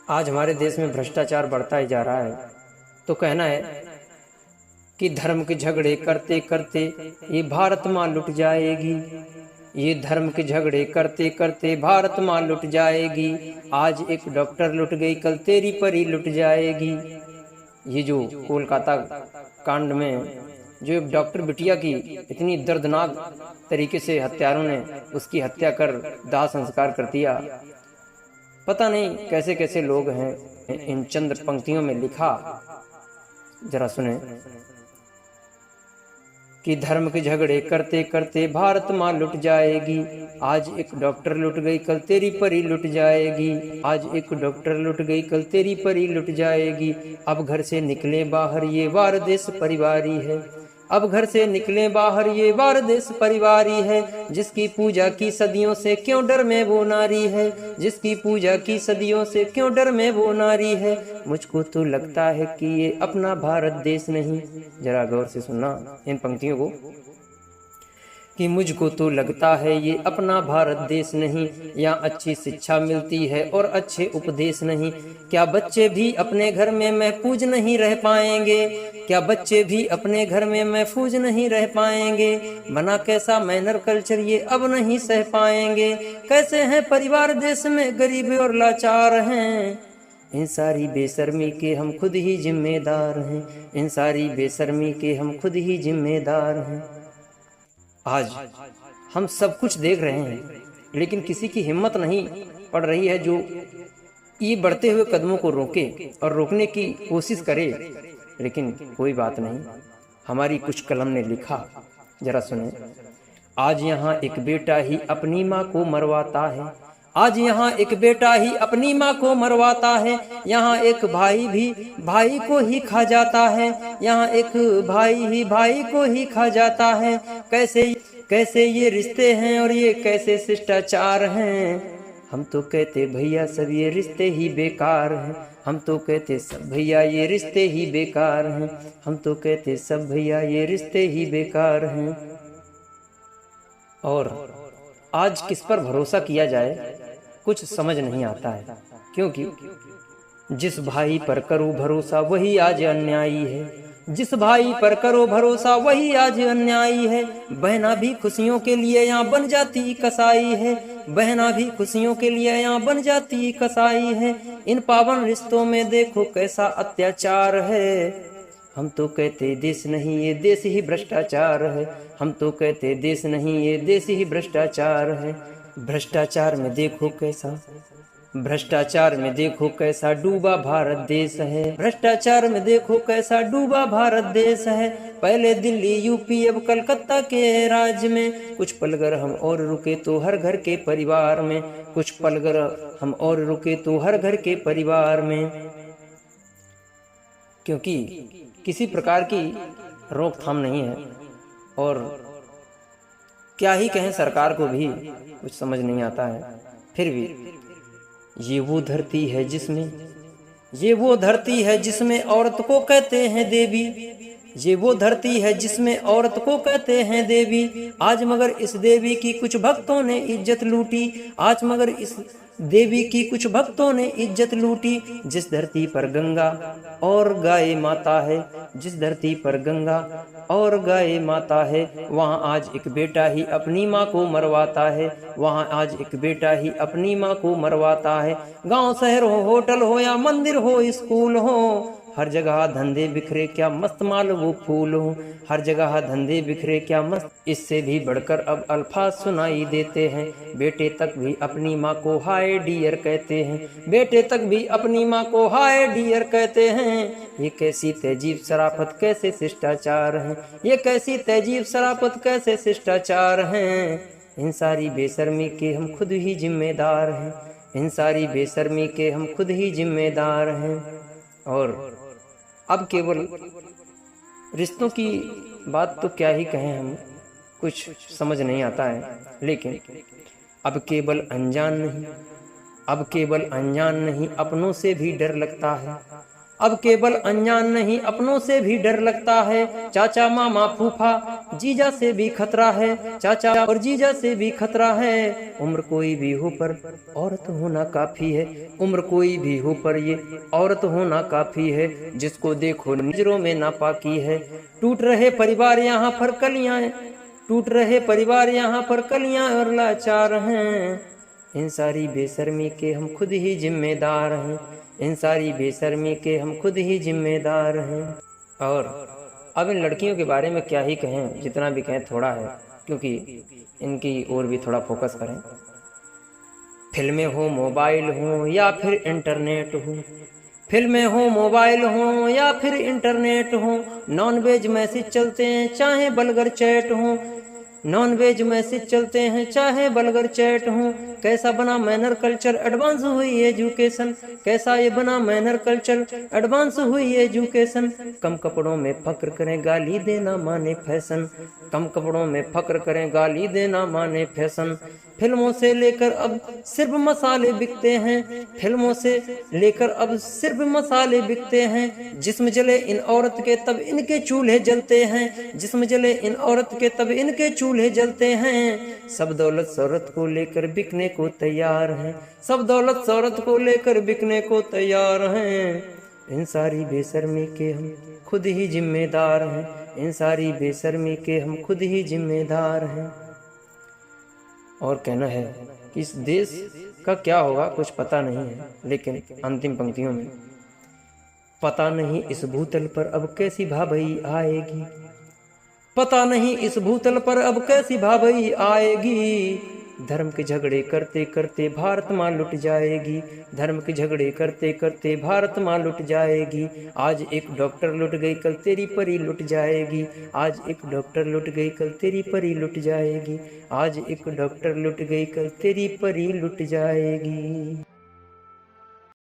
आज हमारे देश में भ्रष्टाचार बढ़ता ही जा रहा है। तो कहना है कि धर्म के झगड़े करते करते ये भारत माँ लुट जाएगी। ये धर्म के झगड़े करते करते भारत माँ लुट जाएगी। आज एक डॉक्टर लुट गई, कल तेरी परी लुट जाएगी। ये जो कोलकाता कांड में जो एक डॉक्टर बिटिया की इतनी दर्दनाक तरीके से हत्यारों ने उसकी हत्या कर दाह संस्कार कर दिया। पता नहीं कैसे कैसे लोग हैं। इन चंद पंक्तियों में लिखा, जरा सुने कि धर्म के झगड़े करते करते भारत माँ लुट जाएगी। आज एक डॉक्टर लुट गई, कल तेरी परी लुट जाएगी। आज एक डॉक्टर लुट गई, कल तेरी परी लुट जाएगी। अब घर से निकले बाहर ये वार देश परिवारी है। अब घर से निकले बाहर ये वार देश परिवारी है। जिसकी पूजा की सदियों से क्यों डर में वो नारी है। जिसकी पूजा की सदियों से क्यों डर में वो नारी है। मुझको तो लगता है कि ये अपना भारत देश नहीं। जरा गौर से सुनना इन पंक्तियों को, कि मुझको तो लगता है ये अपना भारत देश नहीं। यहाँ अच्छी शिक्षा मिलती है और अच्छे उपदेश नहीं। क्या बच्चे भी अपने घर में महफूज नहीं रह पाएंगे। क्या बच्चे भी अपने घर में महफूज नहीं रह पाएंगे। बना कैसा मैनर कल्चर ये अब नहीं सह पाएंगे। कैसे हैं परिवार देश में गरीब और लाचार हैं। इन सारी बेशर्मी के हम खुद ही जिम्मेदार हैं। इन सारी बेशर्मी के हम खुद ही जिम्मेदार हैं। आज हम सब कुछ देख रहे हैं, लेकिन किसी की हिम्मत नहीं पड़ रही है जो ये बढ़ते हुए कदमों को रोके और रोकने की कोशिश करे। लेकिन कोई बात नहीं, हमारी कुछ कलम ने लिखा, जरा सुने। आज यहाँ एक बेटा ही अपनी माँ को मरवाता है। आज यहाँ एक बेटा ही अपनी माँ को मरवाता है। यहाँ एक भाई भी भाई को ही खा जाता है। यहाँ एक भाई ही भाई को ही खा जाता है। कैसे ये रिश्ते हैं और ये कैसे शिष्टाचार हैं। हम तो कहते भैया सब ये रिश्ते ही बेकार हैं। हम तो कहते सब भैया ये रिश्ते ही बेकार हैं। हम तो कहते सब भैया ये रिश्ते ही बेकार हैं। और आज किस पर भरोसा किया जाए कुछ समझ नहीं आता है, क्योंकि जिस भाई पर करो भरोसा वही आज अन्यायी है। जिस भाई पर करो भरोसा वही आज अन्यायी है। बहना भी खुशियों के लिए यहाँ बन जाती कसाई है। बहना भी खुशियों के लिए यहाँ बन जाती कसाई है। इन पावन रिश्तों में देखो कैसा अत्याचार है। हम तो कहते देश नहीं ये देश ही भ्रष्टाचार है। हम तो कहते देश नहीं ये देश ही भ्रष्टाचार है। भ्रष्टाचार में देखो कैसा, भ्रष्टाचार में देखो कैसा डूबा भारत देश है। भ्रष्टाचार में देखो कैसा डूबा भारत देश है। पहले दिल्ली यूपी अब कलकत्ता के राज्य में। कुछ पल अगर हम और रुके तो हर घर के परिवार में। कुछ पल अगर हम और रुके तो हर घर के परिवार में। क्योंकि किसी प्रकार की रोकथाम नहीं है और क्या ही कहें, सरकार को भी कुछ समझ नहीं आता है। फिर भी ये वो धरती है जिसमें, ये वो धरती है जिसमें औरत को कहते हैं देवी। ये वो धरती है जिसमें औरत को कहते हैं देवी। आज मगर इस देवी की कुछ भक्तों ने इज्जत लूटी। आज मगर इस देवी की कुछ भक्तों ने इज्जत लूटी। जिस धरती पर गंगा और गाय माता है, जिस धरती पर गंगा और गाय माता है, वहाँ आज एक बेटा ही अपनी माँ को मरवाता है। वहाँ आज एक बेटा ही अपनी माँ को मरवाता है। गांव शहर हो, होटल हो या मंदिर हो, स्कूल हो, हर जगह धंधे बिखरे क्या मस्त माल वो फूल हो। हर जगह धंधे बिखरे क्या मस्त। इससे भी बढ़कर अब अल्फाज सुनाई देते हैं। बेटे तक भी अपनी माँ को हाय डियर कहते हैं। बेटे तक भी अपनी माँ को हाय डियर कहते हैं। ये कैसी तहजीब शराफत कैसे शिष्टाचार हैं। ये कैसी तहजीब शराफत कैसे शिष्टाचार हैं। इन सारी बेशर्मी के हम खुद ही जिम्मेदार हैं। इन सारी बेशर्मी के हम खुद ही जिम्मेदार हैं। और अब केवल रिश्तों की बात तो क्या ही कहें, हम कुछ समझ नहीं आता है। लेकिन अब केवल अनजान नहीं, अब केवल अनजान नहीं, अपनों से भी डर लगता है। अब केवल अनजान नहीं अपनों से भी डर लगता है, चाचा मामा फूफा जीजा से भी खतरा है, चाचा और जीजा से भी खतरा है। उम्र कोई भी हो पर औरत होना काफी है, उम्र कोई भी हो पर ये औरत होना काफी है, जिसको देखो नजरों में नापाकी है। टूट रहे परिवार यहाँ पर कलियां, टूट रहे परिवार यहाँ पर कलियां और लाचार हैं। इन सारी बेशर्मी के हम खुद ही जिम्मेदार हैं, इन सारी बेशर्मी के हम खुद ही जिम्मेदार हैं। और अब इन लड़कियों के बारे में क्या ही कहें, जितना भी कहें थोड़ा है, क्योंकि इनकी ओर भी थोड़ा फोकस करें। फिल्में हो मोबाइल हो या फिर इंटरनेट हो, फिल्में हो मोबाइल हो या फिर इंटरनेट हो, नॉनवेज मैसेज चलते हैं चाहे बलगर चैट हो, नॉनवेज मैसेज चलते हैं चाहे बलगर चैट हो। कैसा बना मैनर कल्चर एडवांस हुई एजुकेशन, कैसा ये बना मैनर कल्चर एडवांस हुई एजुकेशन। कम कपड़ों में फक्र करें गाली देना माने फैशन, कम कपड़ों में फक्र करें गाली देना माने फैशन। फिल्मों से लेकर अब सिर्फ मसाले बिकते हैं, फिल्मों से लेकर अब सिर्फ मसाले बिकते हैं। जिस्म जले इन औरत के तब इनके चूल्हे जलते हैं, जिस्म जले इन औरत के तब इनके चूल्हे जलते हैं। सब दौलत शोहरत को लेकर बिकने को तैयार हैं, सब दौलत शोहरत को लेकर बिकने को तैयार हैं। इन सारी बेशर्मी के हम खुद ही जिम्मेदार हैं, इन सारी बेशर्मी के हम खुद ही जिम्मेदार हैं। और कहना है कि इस देश का क्या होगा कुछ पता नहीं है, लेकिन अंतिम पंक्तियों में पता नहीं इस भूतल पर अब कैसी भाभई आएगी, पता नहीं इस भूतल पर अब कैसी भाभई आएगी। धर्म के झगड़े करते करते भारत माँ लुट जाएगी, धर्म के झगड़े करते करते भारत माँ लुट जाएगी। आज एक डॉक्टर लुट गई कल तेरी परी लुट जाएगी, आज एक डॉक्टर लुट गई कल तेरी परी लुट जाएगी, आज एक डॉक्टर लुट गई कल तेरी परी लुट जाएगी।